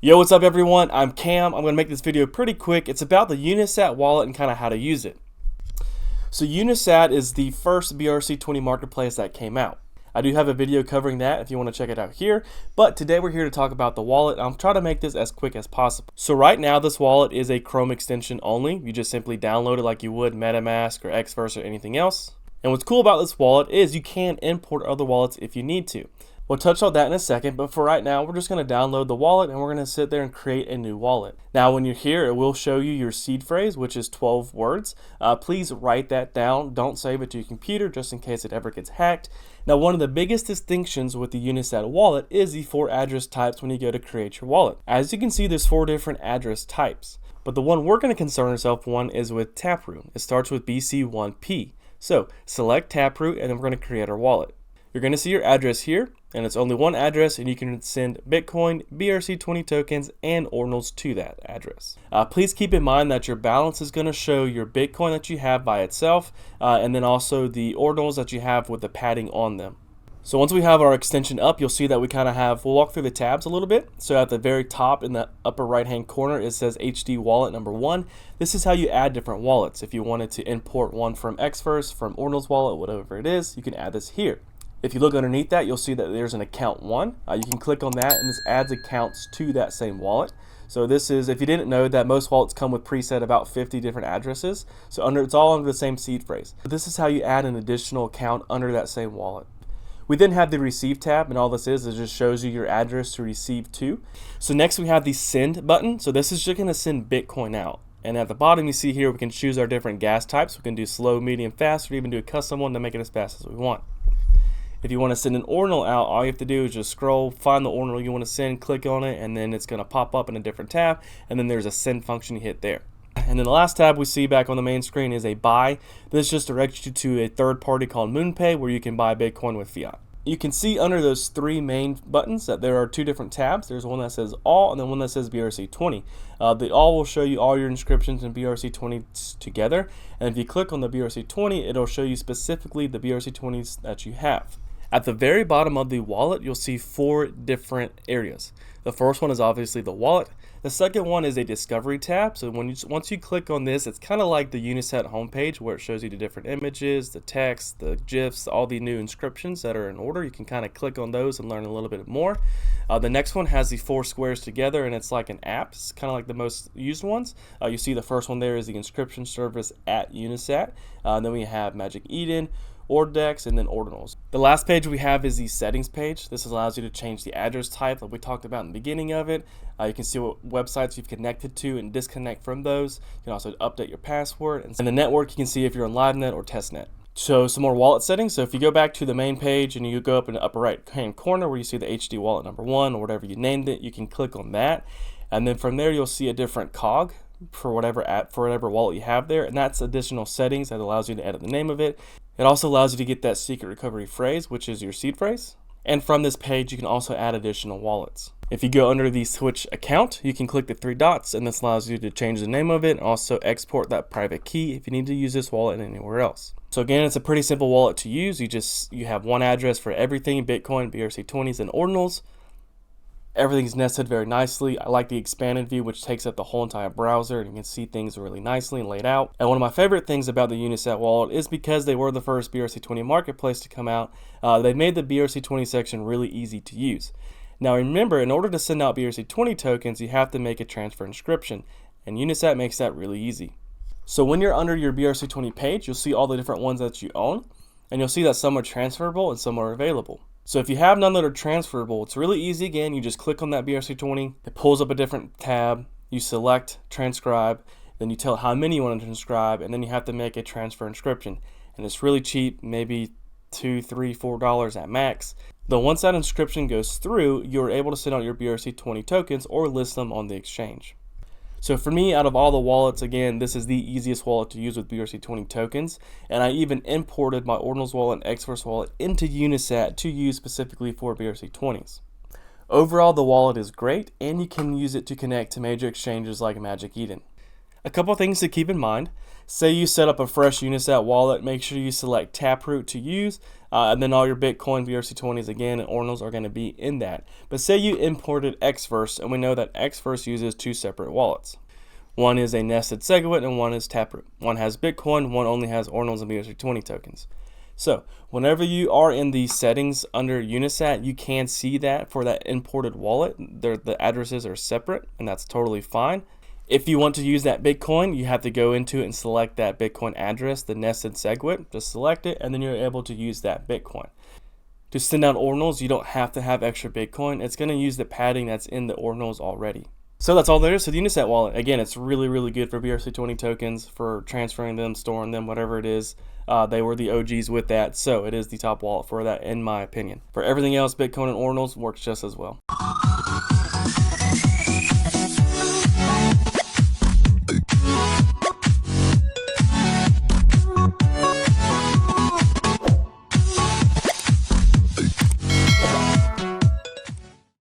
Yo, what's up everyone? I'm Cam. I'm going to make this video pretty quick. It's about the Unisat wallet and kind of how to use it. So Unisat is the first BRC-20 marketplace that came out. I do have a video covering that if you want to check it out here, but today we're here to talk about the wallet. I'm trying to make this as quick as possible. So right now this wallet is a Chrome extension only. You just simply download it like you would MetaMask or Xverse or anything else. And what's cool about this wallet is you can import other wallets if you need to. We'll touch on that in a second, but for right now, we're just going to download the wallet and we're going to sit there and create a new wallet. Now, when you're here, it will show you your seed phrase, which is 12 words. Please write that down. Don't save it to your computer just in case it ever gets hacked. Now, one of the biggest distinctions with the Unisat wallet is the 4 address types when you go to create your wallet. As you can see, there's 4 different address types, but the one we're going to concern ourselves is with Taproot. It starts with BC1P. So select Taproot and then we're going to create our wallet. You're going to see your address here, and it's only one address, and you can send Bitcoin, BRC-20 tokens, and ordinals to that address. Please keep in mind that your balance is going to show your Bitcoin that you have by itself, and then also the ordinals that you have with the padding on them. So once we have our extension up, you'll see that we kind of have, we'll walk through the tabs a little bit. So at the very top in the upper right hand corner, it says HD wallet number 1. This is how you add different wallets. If you wanted to import one from Xverse, from Ordinals wallet, whatever it is, you can add this here. If you look underneath that, you'll see that there's an account 1. You can click on that and this adds accounts to that same wallet. So this is, if you didn't know, that most wallets come with preset about 50 different addresses. So it's all under the same seed phrase. This is how you add an additional account under that same wallet. We then have the receive tab, and all this is just shows you your address to receive to. So next we have the send button. So this is just going to send Bitcoin out. And at the bottom you see here we can choose our different gas types. We can do slow, medium, fast, or even do a custom one to make it as fast as we want. If you want to send an ordinal out, all you have to do is just scroll, find the ordinal you want to send, click on it, and then it's going to pop up in a different tab, and then there's a send function you hit there. And then the last tab we see back on the main screen is a buy. This just directs you to a third party called MoonPay where you can buy Bitcoin with fiat. You can see under those 3 main buttons that there are 2 different tabs. There's one that says all and then one that says BRC-20. The all will show you all your inscriptions in BRC-20 together. And if you click on the BRC-20, it'll show you specifically the BRC-20s that you have. At the very bottom of the wallet, you'll see 4 different areas. The first one is obviously the wallet. The second one is a discovery tab. So once you click on this, it's kind of like the Unisat homepage where it shows you the different images, the text, the GIFs, all the new inscriptions that are in order. You can kind of click on those and learn a little bit more. The next one has the 4 squares together, and it's like an app. It's kind of like the most used ones. You see the first one there is the inscription service at Unisat. Then we have Magic Eden, Ordex, and then ordinals. The last page we have is the settings page. This allows you to change the address type like we talked about in the beginning of it. You can see what websites you've connected to and disconnect from those. You can also update your password. And the network, you can see if you're on LiveNet or testnet. So some more wallet settings. So if you go back to the main page and you go up in the upper right hand corner where you see the HD wallet number 1 or whatever you named it, you can click on that. And then from there you'll see a different cog for whatever app, for whatever wallet you have there, and that's additional settings that allows you to edit the name of it. It also allows you to get that secret recovery phrase, which is your seed phrase. And from this page, you can also add additional wallets. If you go under the switch account, you can click the 3 dots, and this allows you to change the name of it and also export that private key if you need to use this wallet anywhere else. So again, it's a pretty simple wallet to use. You have one address for everything: Bitcoin, BRC-20s, and ordinals. Everything's nested very nicely. I like the expanded view, which takes up the whole entire browser, and you can see things really nicely and laid out. And one of my favorite things about the Unisat wallet is because they were the first BRC-20 marketplace to come out, they made the BRC-20 section really easy to use. Now remember, in order to send out BRC-20 tokens, you have to make a transfer inscription, and Unisat makes that really easy. So when you're under your BRC-20 page, you'll see all the different ones that you own, and you'll see that some are transferable and some are available. So if you have none that are transferable, it's really easy. Again, you just click on that BRC-20, it pulls up a different tab, you select transcribe, then you tell it how many you want to transcribe, and then you have to make a transfer inscription. And it's really cheap, maybe $2, $3, $4 at max. Though once that inscription goes through, you're able to send out your BRC-20 tokens or list them on the exchange. So for me, out of all the wallets, again, this is the easiest wallet to use with BRC-20 tokens. And I even imported my Ordinals wallet and Xverse wallet into Unisat to use specifically for BRC-20s. Overall, the wallet is great, and you can use it to connect to major exchanges like Magic Eden. A couple things to keep in mind. Say you set up a fresh Unisat wallet, make sure you select Taproot to use, and then all your Bitcoin BRC-20s again and ordinals are going to be in that. But say you imported Xverse, and we know that Xverse uses two separate wallets. One is a nested SegWit and one is Taproot. One has Bitcoin, one only has ordinals and BRC-20 tokens. So whenever you are in the settings under Unisat, you can see that for that imported wallet, the addresses are separate, and that's totally fine. If you want to use that Bitcoin, you have to go into it and select that Bitcoin address, the nested SegWit, just select it, and then you're able to use that Bitcoin. To send out ordinals, you don't have to have extra Bitcoin. It's going to use the padding that's in the ordinals already. So that's all there is to the Unisat wallet. Again, it's really, really good for BRC-20 tokens, for transferring them, storing them, whatever it is. They were the OGs with that, so it is the top wallet for that, in my opinion. For everything else, Bitcoin and ordinals works just as well.